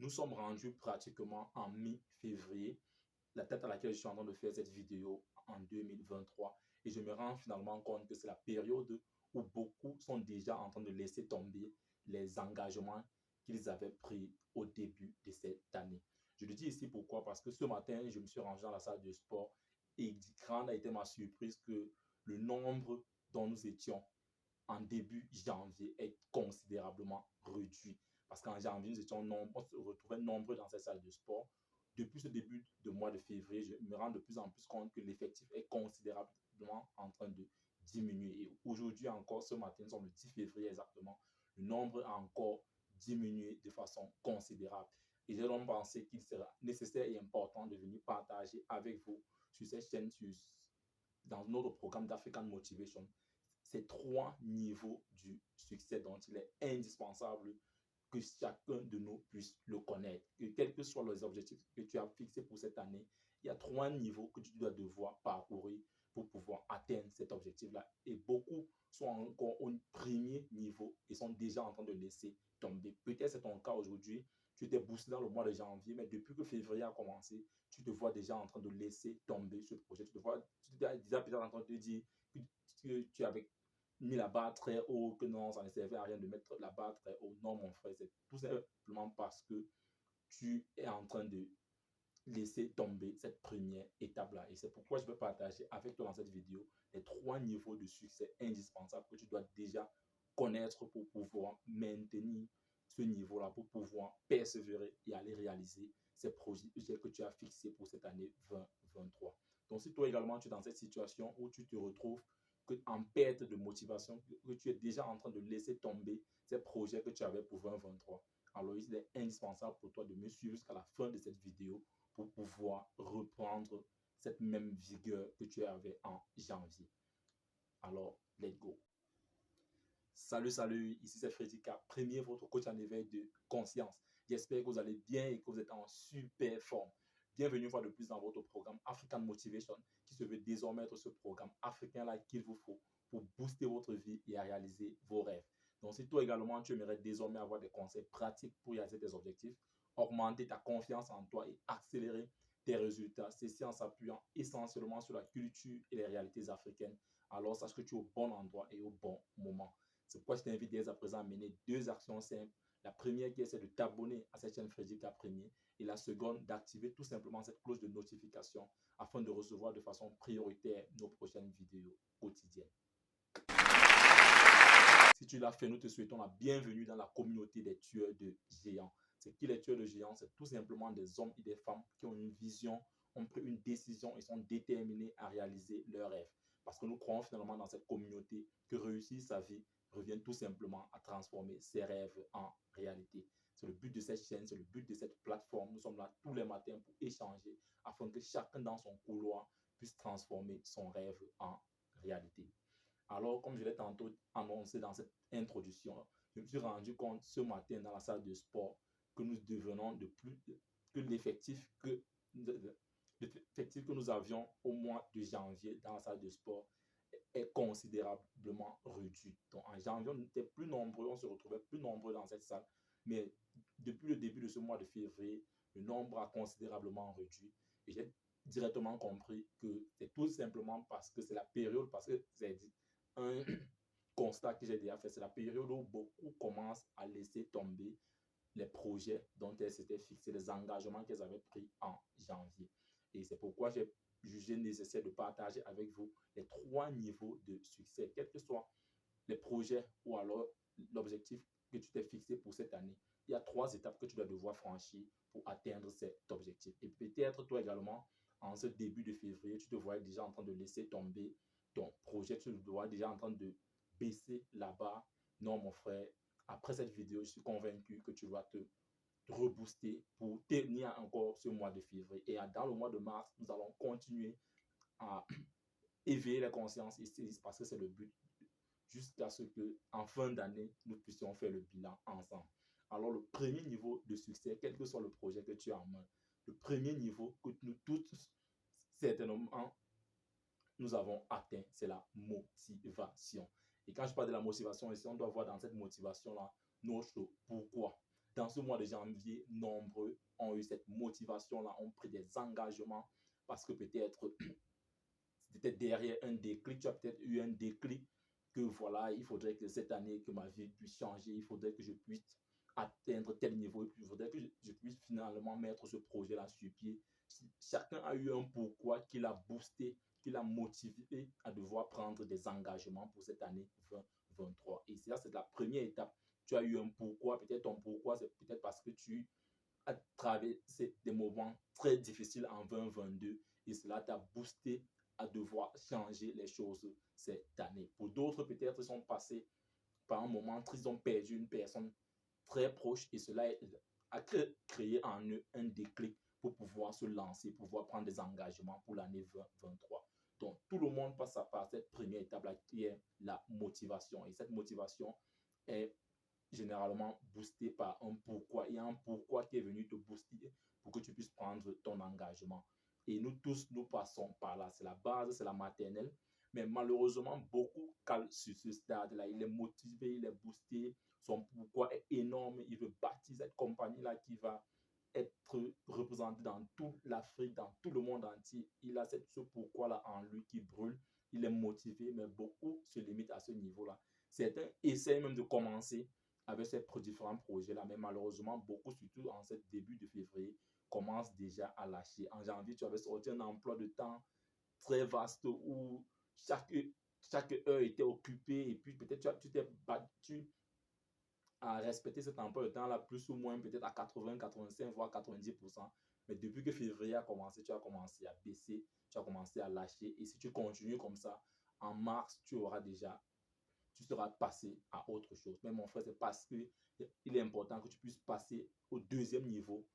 Nous sommes rendus pratiquement en mi-février, la date à laquelle je suis en train de faire cette vidéo en 2023. Et je me rends finalement compte que c'est la période où beaucoup sont déjà en train de laisser tomber les engagements qu'ils avaient pris au début de cette année. Je le dis ici pourquoi? Parce que ce matin, je me suis rangé dans la salle de sport et grande a été ma surprise que le nombre dont nous étions en début janvier est considérablement réduit. Parce qu'en janvier, on se retrouvait nombreux dans cette salle de sport. Depuis ce début de mois de février, je me rends de plus en plus compte que l'effectif est considérablement en train de diminuer. Et aujourd'hui encore, ce matin, nous sommes le 10 février exactement, le nombre a encore diminué de façon considérable. Et j'ai donc pensé qu'il sera nécessaire et important de venir partager avec vous sur cette chaîne, dans notre programme d'African Motivation, ces 3 niveaux du succès dont il est indispensable que chacun de nous puisse le connaître. Que quels que soient les objectifs que tu as fixés pour cette année, il y a 3 niveaux que tu dois devoir parcourir pour pouvoir atteindre cet objectif-là. Et beaucoup sont encore au premier niveau et sont déjà en train de laisser tomber. Peut-être c'est ton cas aujourd'hui. Tu t'es boosté dans le mois de janvier, mais depuis que février a commencé, tu te vois déjà en train de laisser tomber ce projet. Tu t'es déjà peut-être en train de te dire que tu avais mis la barre très haut, que non, ça ne servait à rien de mettre la barre très haut. Non, mon frère, c'est tout simplement parce que tu es en train de laisser tomber cette première étape-là. Et c'est pourquoi je vais partager avec toi dans cette vidéo les 3 niveaux de succès indispensables que tu dois déjà connaître pour pouvoir maintenir ce niveau-là, pour pouvoir persévérer et aller réaliser ces projets que tu as fixés pour cette année 2023. Donc, si toi également tu es dans cette situation où tu te retrouves en perte de motivation, que tu es déjà en train de laisser tomber ces projets que tu avais pour 2023, alors il est indispensable pour toi de me suivre jusqu'à la fin de cette vidéo pour pouvoir reprendre cette même vigueur que tu avais en janvier. Alors, let's go. Salut, ici c'est Freddy K, premier votre coach en éveil de conscience. J'espère que vous allez bien et que vous êtes en super forme. Bienvenue une fois de plus dans votre programme African Motivation qui se veut désormais être ce programme africain-là qu'il vous faut pour booster votre vie et à réaliser vos rêves. Donc si toi également tu aimerais désormais avoir des conseils pratiques pour réaliser tes objectifs, augmenter ta confiance en toi et accélérer tes résultats, ceci en s'appuyant essentiellement sur la culture et les réalités africaines, alors sache que tu es au bon endroit et au bon moment. C'est pourquoi je t'invite dès à présent à mener 2 actions simples. La première qui est de t'abonner à cette chaîne Freddy K Premier et la seconde d'activer tout simplement cette cloche de notification afin de recevoir de façon prioritaire nos prochaines vidéos quotidiennes. Si tu l'as fait, nous te souhaitons la bienvenue dans la communauté des tueurs de géants. C'est qui les tueurs de géants? C'est tout simplement des hommes et des femmes qui ont une vision, ont pris une décision et sont déterminés à réaliser leurs rêves. Parce que nous croyons finalement dans cette communauté que réussir sa vie revient tout simplement à transformer ses rêves en réalité. C'est le but de cette chaîne, c'est le but de cette plateforme. Nous sommes là tous les matins pour échanger afin que chacun dans son couloir puisse transformer son rêve en réalité. Alors, comme je l'ai tantôt annoncé dans cette introduction, je me suis rendu compte ce matin dans la salle de sport que nous devenons que l'effectif que nous avions au mois de janvier dans la salle de sport est considérablement réduit. Donc en janvier, on était plus nombreux, on se retrouvait plus nombreux dans cette salle, mais depuis le début de ce mois de février, le nombre a considérablement réduit. Et j'ai directement compris que c'est tout simplement parce que c'est la période, parce que c'est un constat que j'ai déjà fait, c'est la période où beaucoup commencent à laisser tomber les projets dont elles s'étaient fixées, les engagements qu'elles avaient pris en janvier. Et c'est pourquoi j'ai jugé nécessaire de partager avec vous les 3 niveaux de succès, quels que soient les projets ou alors l'objectif que tu t'es fixé pour cette année. Il y a 3 étapes que tu dois devoir franchir pour atteindre cet objectif. Et peut-être toi également, en ce début de février, tu te voyais déjà en train de laisser tomber ton projet, tu te vois déjà en train de baisser la barre. Non, mon frère, après cette vidéo, je suis convaincu que tu vas te rebooster pour tenir encore ce mois de février. Et dans le mois de mars, nous allons continuer à éveiller la conscience ici parce que c'est le but, jusqu'à ce qu'en fin d'année, nous puissions faire le bilan ensemble. Alors, le premier niveau de succès, quel que soit le projet que tu as en main, le premier niveau que nous tous, certainement, nous avons atteint, c'est la motivation. Et quand je parle de la motivation ici, on doit voir dans cette motivation-là notre pourquoi. dans ce mois de janvier, nombreux ont eu cette motivation-là, ont pris des engagements parce que peut-être c'était derrière un déclic, tu as peut-être eu un déclic que voilà, il faudrait que cette année, que ma vie puisse changer, il faudrait que je puisse atteindre tel niveau, il faudrait que je puisse finalement mettre ce projet-là sur pied. Chacun a eu un pourquoi qui l'a boosté, qui l'a motivé à devoir prendre des engagements pour cette année 2023. Et ça, c'est la première étape. Tu as eu un pourquoi, peut-être ton pourquoi, c'est peut-être parce que tu as traversé des moments très difficiles en 2022 et cela t'a boosté à devoir changer les choses cette année. Pour d'autres, peut-être, ils sont passés par un moment triste, ils ont perdu une personne très proche et cela a créé en eux un déclic pour pouvoir se lancer, pour pouvoir prendre des engagements pour l'année 2023. Donc, tout le monde passe par cette première étape-là qui est la motivation. Et cette motivation est généralement boosté par un pourquoi. Il y a un pourquoi qui est venu te booster pour que tu puisses prendre ton engagement. Et nous tous, nous passons par là. C'est la base, c'est la maternelle. Mais malheureusement, beaucoup calent sur ce stade-là. Il est motivé, il est boosté. Son pourquoi est énorme. Il veut bâtir cette compagnie-là qui va être représentée dans toute l'Afrique, dans tout le monde entier. Il a ce pourquoi-là en lui qui brûle. Il est motivé, mais beaucoup se limitent à ce niveau-là. Certains essaient même de commencer avec ces différents projets-là. Mais malheureusement, beaucoup, surtout en ce début de février, commencent déjà à lâcher. En janvier, tu avais sorti un emploi de temps très vaste où chaque heure était occupée et puis peut-être tu t'es battu à respecter cet emploi de temps-là plus ou moins peut-être à 80, 85, voire 90%. Mais depuis que février a commencé, tu as commencé à baisser, tu as commencé à lâcher. Et si tu continues comme ça, en mars, tu seras passé à autre chose. Mais mon frère, c'est parce qu'il est important que tu puisses passer au deuxième niveau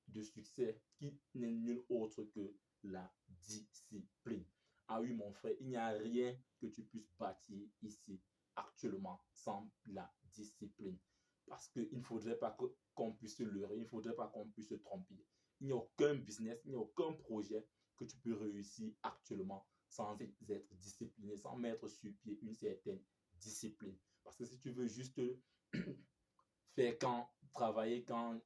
de succès qui n'est nul autre que la discipline. Ah oui, mon frère, il n'y a rien que tu puisses bâtir ici actuellement sans la discipline. Parce qu'il ne faudrait pas qu'on puisse se leurrer, il ne faudrait pas qu'on puisse se tromper. Il n'y a aucun business, il n'y a aucun projet que tu peux réussir actuellement sans être discipliné, sans mettre sur pied une certaine discipline. Parce que si tu veux juste faire travailler quand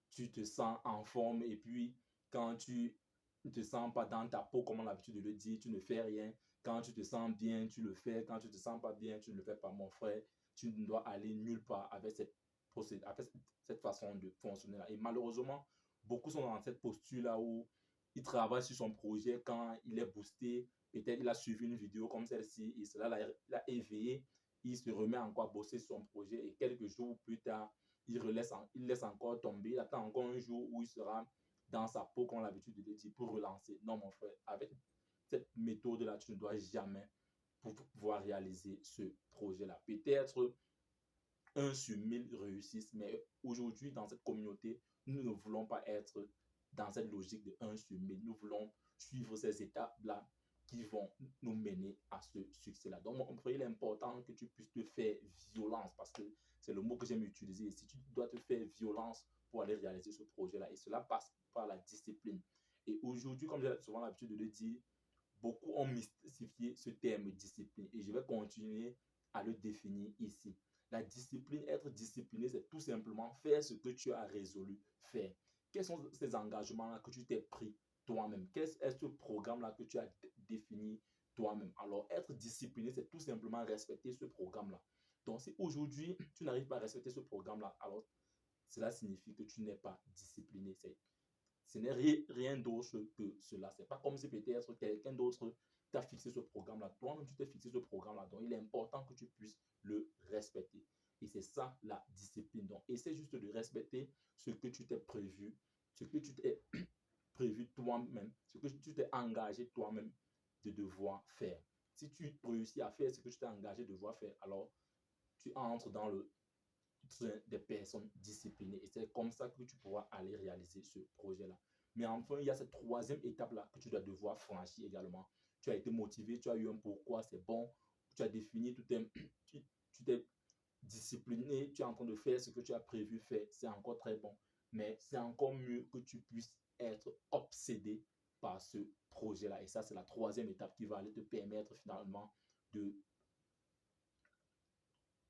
tu te sens en forme et puis quand tu ne te sens pas dans ta peau, comme on a l'habitude de le dire, tu ne fais rien. Quand tu te sens bien, tu le fais. Quand tu ne te sens pas bien, tu ne le fais pas, mon frère. Tu ne dois aller nulle part avec cette façon de fonctionner là. Et malheureusement, beaucoup sont dans cette posture-là où il travaille sur son projet quand il est boosté. Peut-être il a suivi une vidéo comme celle-ci et cela l'a éveillé. Il se remet encore à bosser sur son projet et quelques jours plus tard, il laisse encore tomber. Il attend encore un jour où il sera dans sa peau, comme on a l'habitude de le dire, pour relancer. Non, mon frère, avec cette méthode-là, tu ne dois jamais pouvoir réaliser ce projet-là. Peut-être 1 sur 1000 réussissent, mais aujourd'hui, dans cette communauté, nous ne voulons pas être dans cette logique de 1 sur 1000. Nous voulons suivre ces étapes-là qui vont nous mener à ce succès-là. Donc, mon frère, il est important que tu puisses te faire violence parce que c'est le mot que j'aime utiliser. Si tu dois te faire violence pour aller réaliser ce projet-là, et cela passe par la discipline. Et aujourd'hui, comme j'ai souvent l'habitude de le dire, beaucoup ont mystifié ce terme discipline et je vais continuer à le définir ici. La discipline, être discipliné, c'est tout simplement faire ce que tu as résolu faire. Quels sont ces engagements-là que tu t'es pris toi-même? Quel est ce programme-là que tu as défini toi-même? Alors, être discipliné, c'est tout simplement respecter ce programme-là. Donc, si aujourd'hui, tu n'arrives pas à respecter ce programme-là, alors cela signifie que tu n'es pas discipliné. Ce n'est rien d'autre que cela. Ce n'est pas comme si peut-être quelqu'un d'autre t'a fixé ce programme-là. Toi-même, tu t'es fixé ce programme-là. Donc, il est important que tu puisses le respecter. Et c'est ça la discipline. Donc, essaie juste de respecter ce que tu t'es prévu, ce que tu t'es prévu toi-même, ce que tu t'es engagé toi-même de devoir faire. Si tu réussis à faire ce que tu t'es engagé de devoir faire, alors tu entres dans le des personnes disciplinées. Et c'est comme ça que tu pourras aller réaliser ce projet-là. Mais enfin, il y a cette troisième étape-là que tu dois devoir franchir également. Tu as été motivé, tu as eu un pourquoi, c'est bon. Tu as défini tout un... Tu t'es discipliné, tu es en train de faire ce que tu as prévu faire. C'est encore très bon. Mais c'est encore mieux que tu puisses être obsédé par ce projet-là. Et ça, c'est la troisième étape qui va aller te permettre finalement de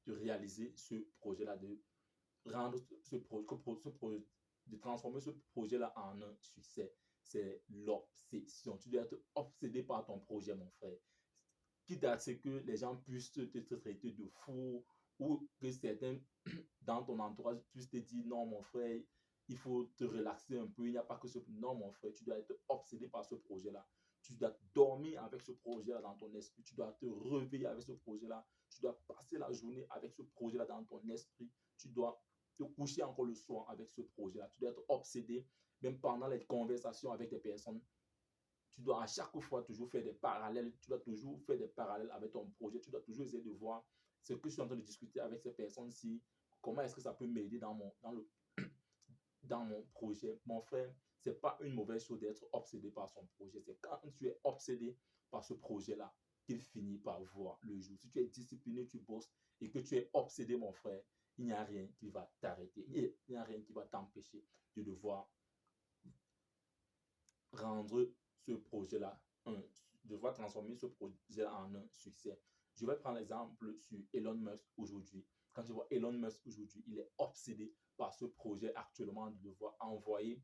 réaliser ce projet-là, de rendre de transformer ce projet-là en un succès, c'est l'obsession. Tu dois être obsédé par ton projet, mon frère. Quitte à ce que les gens puissent te traiter de fou ou que certains dans ton entourage puissent te dire non, mon frère, il faut te relaxer un peu. Il n'y a pas que ce. Non, mon frère, tu dois être obsédé par ce projet-là. Tu dois dormir avec ce projet-là dans ton esprit. Tu dois te réveiller avec ce projet-là. Tu dois passer la journée avec ce projet-là dans ton esprit. Tu dois te coucher encore le soir avec ce projet-là. Tu dois être obsédé, même pendant les conversations avec des personnes. Tu dois à chaque fois toujours faire des parallèles. Tu dois toujours faire des parallèles avec ton projet. Tu dois toujours essayer de voir ce que je suis en train de discuter avec ces personnes-ci. Comment est-ce que ça peut m'aider dans mon projet. Mon frère, ce n'est pas une mauvaise chose d'être obsédé par son projet. C'est quand tu es obsédé par ce projet-là qu'il finit par voir le jour. Si tu es discipliné, tu bosses et que tu es obsédé, mon frère, il n'y a rien qui va t'arrêter. Il n'y a rien qui va t'empêcher de devoir rendre ce projet-là, devoir transformer ce projet-là en un succès. Je vais prendre l'exemple sur Elon Musk aujourd'hui. Quand tu vois Elon Musk aujourd'hui, il est obsédé par ce projet actuellement de devoir envoyer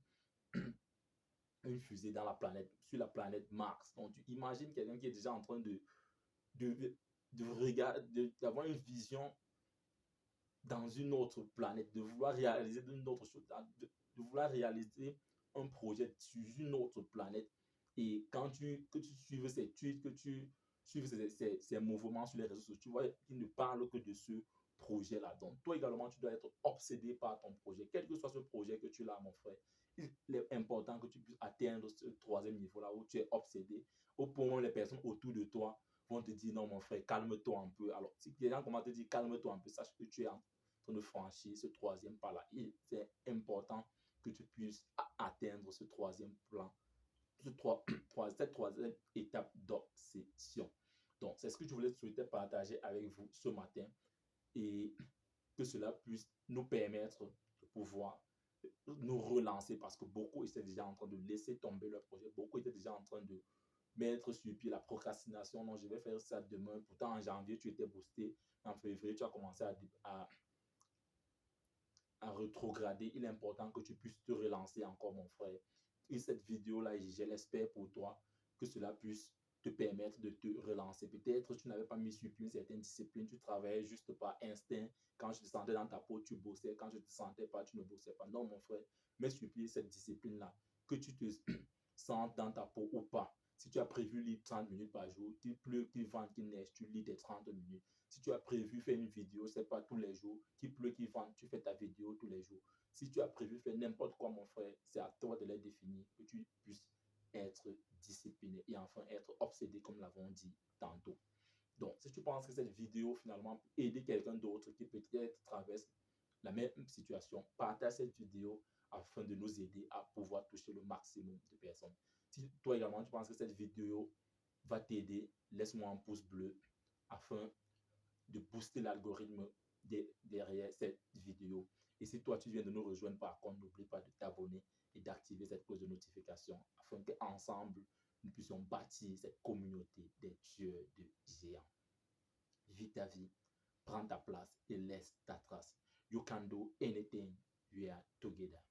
une fusée dans la planète, sur la planète Mars. Donc, tu imagines quelqu'un qui est déjà en train de regarder, d'avoir une vision dans une autre planète, de vouloir réaliser une autre chose, de vouloir réaliser un projet sur une autre planète. Et que tu suives ses tweets, que tu suives ses mouvements sur les réseaux sociaux, tu vois qu'il ne parle que de ce projet-là. Donc, toi également, tu dois être obsédé par ton projet. Quel que soit ce projet que tu as, mon frère, il est important que tu puisses atteindre ce troisième niveau-là où tu es obsédé, au point où les personnes autour de toi vont te dire non, mon frère, calme-toi un peu. Alors, si les gens commencent à te dire calme-toi un peu, sache que tu es en train de franchir ce troisième pas-là. C'est important que tu puisses atteindre ce troisième plan, cette troisième étape d'obsession. Donc, c'est ce que je voulais souhaiter partager avec vous ce matin et que cela puisse nous permettre de pouvoir nous relancer parce que beaucoup étaient déjà en train de laisser tomber leur projet, beaucoup étaient déjà en train de mettre sur pied la procrastination. Non, je vais faire ça demain. Pourtant, en janvier, tu étais boosté. En février, tu as commencé à rétrograder. Il est important que tu puisses te relancer encore, mon frère. Et cette vidéo-là, je l'espère pour toi, que cela puisse te permettre de te relancer. Peut-être tu n'avais pas mis sur pied une certaine discipline, tu travaillais juste par instinct. Quand je te sentais dans ta peau, tu bossais. Quand je ne te sentais pas, tu ne bossais pas. Non, mon frère, mets sur pied cette discipline-là. Que tu te sentes dans ta peau ou pas. Si tu as prévu lire 30 minutes par jour, qu'il pleut, qu'il vente, qu'il neige, tu lis tes 30 minutes. Si tu as prévu faire une vidéo, c'est pas tous les jours, qu'il pleut, qu'il vente, tu fais ta vidéo tous les jours. Si tu as prévu faire n'importe quoi, mon frère, c'est à toi de les définir, que tu puisses être discipliné et enfin être obsédé, comme l'avons dit tantôt. Donc, si tu penses que cette vidéo finalement peut aider quelqu'un d'autre qui peut-être traverse la même situation, partage cette vidéo afin de nous aider à pouvoir toucher le maximum de personnes. Si toi également tu penses que cette vidéo va t'aider, laisse-moi un pouce bleu afin de booster l'algorithme derrière cette vidéo. Et si toi tu viens de nous rejoindre par contre, n'oublie pas de t'abonner et d'activer cette cloche de notification afin qu'ensemble nous puissions bâtir cette communauté des tueurs de géants. Vis ta vie, prends ta place et laisse ta trace. You can do anything. We are together.